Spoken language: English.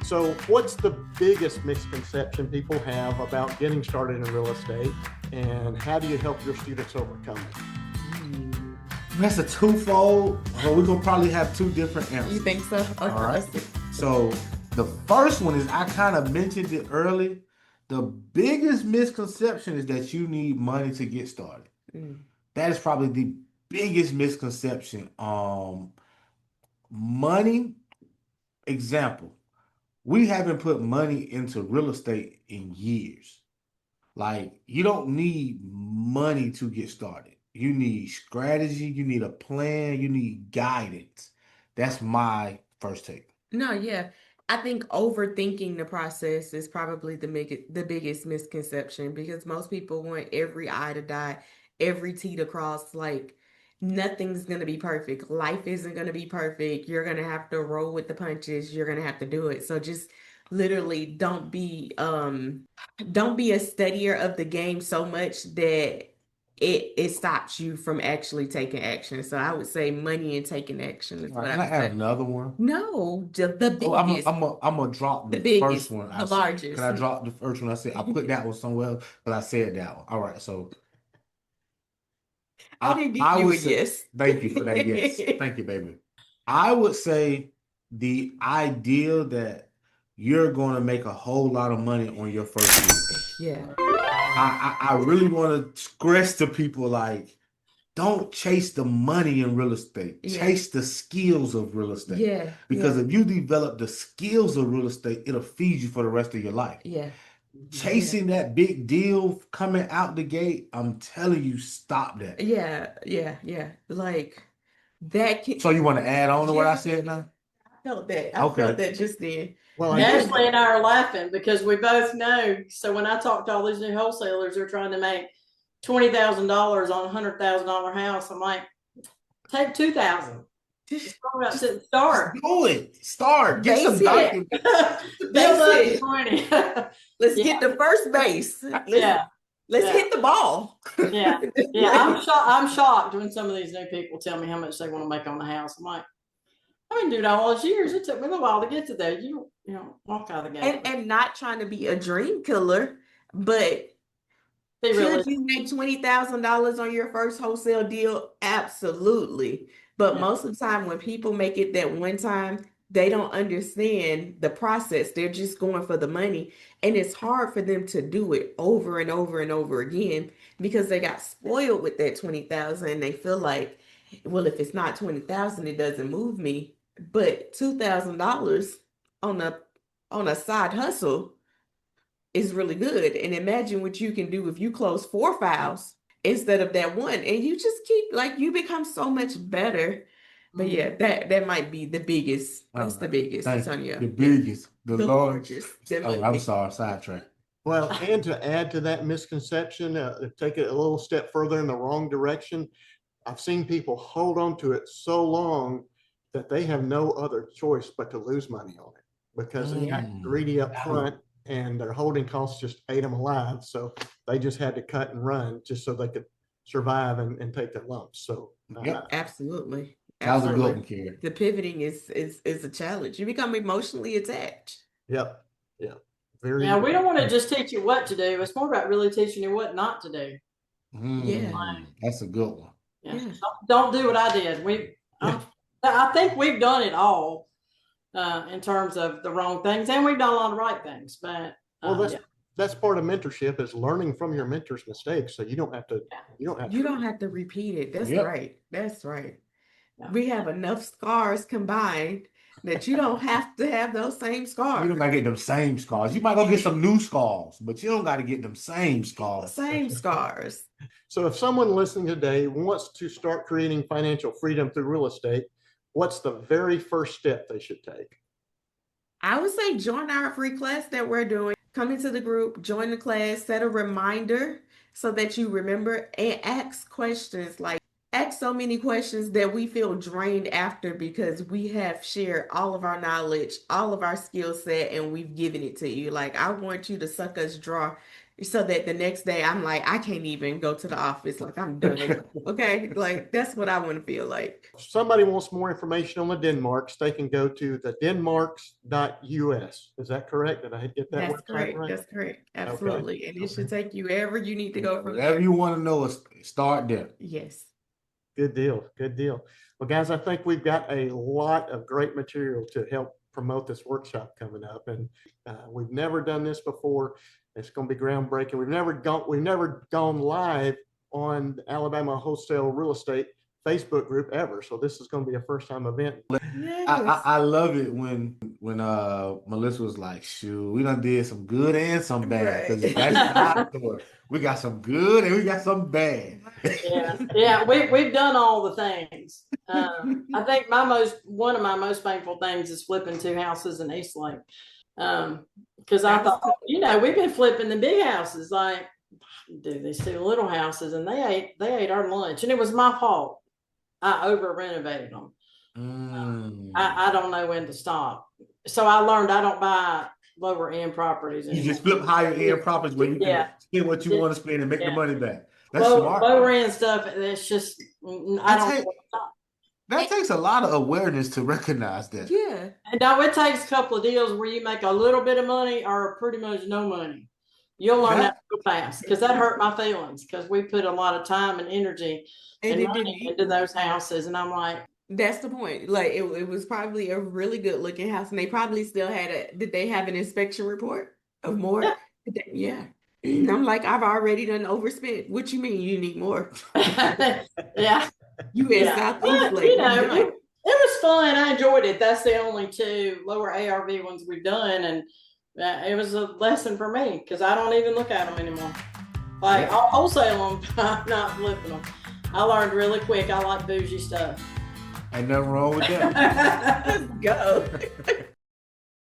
So, what's the biggest misconception people have about getting started in real estate, and how do you help your students overcome it? That's a twofold. Well, we're gonna probably have two different answers. You think so? Okay, All right. let's see. So the first one is I kind of mentioned it early. The biggest misconception is that you need money to get started. Mm. That is probably the biggest misconception. Money, example, we haven't put money into real estate in years. Like, you don't need money to get started. You need strategy, you need a plan, you need guidance. That's my first take. No, yeah. I think overthinking the process is probably the biggest misconception because most people want every I to dot, every T to cross. Like nothing's gonna be perfect. Life isn't gonna be perfect. You're gonna have to roll with the punches. You're gonna have to do it. So just literally don't be a studier of the game so much that it stops you from actually taking action. So I would say money and taking action is All right, what I can I would add say. another one? No, the Oh, I'm biggest, gonna drop the the first biggest, one I the said. largest. Can I drop the first one I said? I put that one somewhere else, but I said that one. All right, so I didn't give I you would a say yes. thank you for that. Yes, thank you, baby. I would say the idea that you're going to make a whole lot of money on your first year. Yeah, I really want to stress to people like, don't chase the money in real estate. yeah, Chase the skills of real estate. yeah, Because yeah, if you develop the skills of real estate, it'll feed you for the rest of your life. yeah, Chasing that big deal coming out the gate, I'm telling you, stop that. yeah. Like that can, So you want to add on to what I yeah, said now? I felt that. I felt Okay. that just then. Well, I Because guess Ashley and I are laughing because we both know. So when I talk to all these new wholesalers, they're trying to make $20,000 on $100,000 house. I'm like, take 2,000. Just talk about sitting start. Do it. Start. Get some Base it. documents. Build up Base to it. 20. Let's Yeah. get the first base. Let's Yeah. let's Yeah. hit the ball. Yeah. Yeah. I'm shocked when some of these new people tell me how much they want to make on the house. I'm like, I've been doing all those years. It took me a while to get to there. You know, walk out of the gate. And not trying to be a dream killer, but Be could realistic. you make $20,000 on your first wholesale deal? Absolutely. But Yeah. most of the time, when people make it that one time, they don't understand the process. They're just going for the money. And it's hard for them to do it over and over and over again because they got spoiled with that 20,000 and they feel like, well, if it's not 20,000, it doesn't move me. But $2,000 on a side hustle is really good. And imagine what you can do if you close 4 files instead of that one. And you just keep like you become so much better. But yeah, that might be the biggest. That's the biggest, Thank you. Antonio. The biggest. The largest. largest. That Oh, might I'm be. sorry. Sidetrack. Well, and to add to that misconception, take it a little step further in the wrong direction, I've seen people hold on to it so long that they have no other choice but to lose money on it because they got greedy up front and their holding costs just ate them alive. So they just had to cut and run just so they could survive and take their lumps. So Yep. Absolutely. That was a good Absolutely. one, Kerry. The pivoting is a challenge. You become emotionally attached. yep, yeah, very. Yeah, we don't want to just teach you what to do. It's more about really teaching you what not to do. Yeah. That's a good one. Yeah. Yeah. Don't do what I did. I think we've done it all in terms of the wrong things, and we've done a lot of right things. But Well, yeah. that's part of mentorship is learning from your mentor's mistakes. So you don't have to. You don't have to repeat it. That's Yep. right. That's right. Yeah. We have enough scars combined that you don't have to have those same scars. You don't gotta get them same scars. You might go get some new scars, but you don't gotta get them same scars. Same scars. So if someone listening today wants to start creating financial freedom through real estate, what's the very first step they should take? I would say join our free class that we're doing. Come into the group, join the class, set a reminder so that you remember and ask questions like ask so many questions that we feel drained after because we have shared all of our knowledge, all of our skill set, and we've given it to you. Like I want you to suck us dry so that the next day I'm like, I can't even go to the office. Like, I'm done. Okay. Like, that's what I want to feel like. If somebody wants more information on the Denmarks, they can go to the denmarks.us. Is that correct? Did I get that That's website correct. right? That's correct. Absolutely. And it should take you wherever you need to go from Whatever there. you want to know, start there. Yes. Good deal. Good deal. Well, guys, I think we've got a lot of great material to help promote this workshop coming up, and we've never done this before. It's going to be groundbreaking. We've never gone live on the Alabama Wholesale Real Estate Facebook group ever, so this is going to be a first time event. Yes. I love it when Melissa was like, shoot, we done did some good and some bad. Because Right. that's our story. We got some good and we got some bad. Yeah, we've done all the things. I think one of my most painful things is flipping 2 houses in Eastlake. Because I thought, we've been flipping the big houses, like do these 2 little houses, and they ate our lunch, and it was my fault. I over renovated them. I don't know when to stop. So I learned I don't buy lower end properties You anymore. just flip higher end properties where you can Yeah. spend what you want to spend and make the Yeah. money back. That's smart. Lower end stuff, it's just, I don't know when to stop. That takes a lot of awareness to recognize that. Yeah. And now it takes a couple of deals where you make a little bit of money or pretty much no money. You'll learn that real fast, because that hurt my feelings, because we put a lot of time and energy And and it money didn't. into those houses, and I'm like, That's the point. Like, it was probably a really good looking house, and they probably still did they have an inspection report of more? Yeah. Yeah. And I'm like, I've already done overspent. What you mean you need more? yeah. You in Yeah. Southeast But, Lake. it was fun. I enjoyed it. That's the only 2 lower ARV ones we've done, and it was a lesson for me, because I don't even look at them anymore. Like, I'll wholesale them, I'm not flipping them. I learned really quick. I like bougie stuff. Ain't nothing wrong with that. Let's go.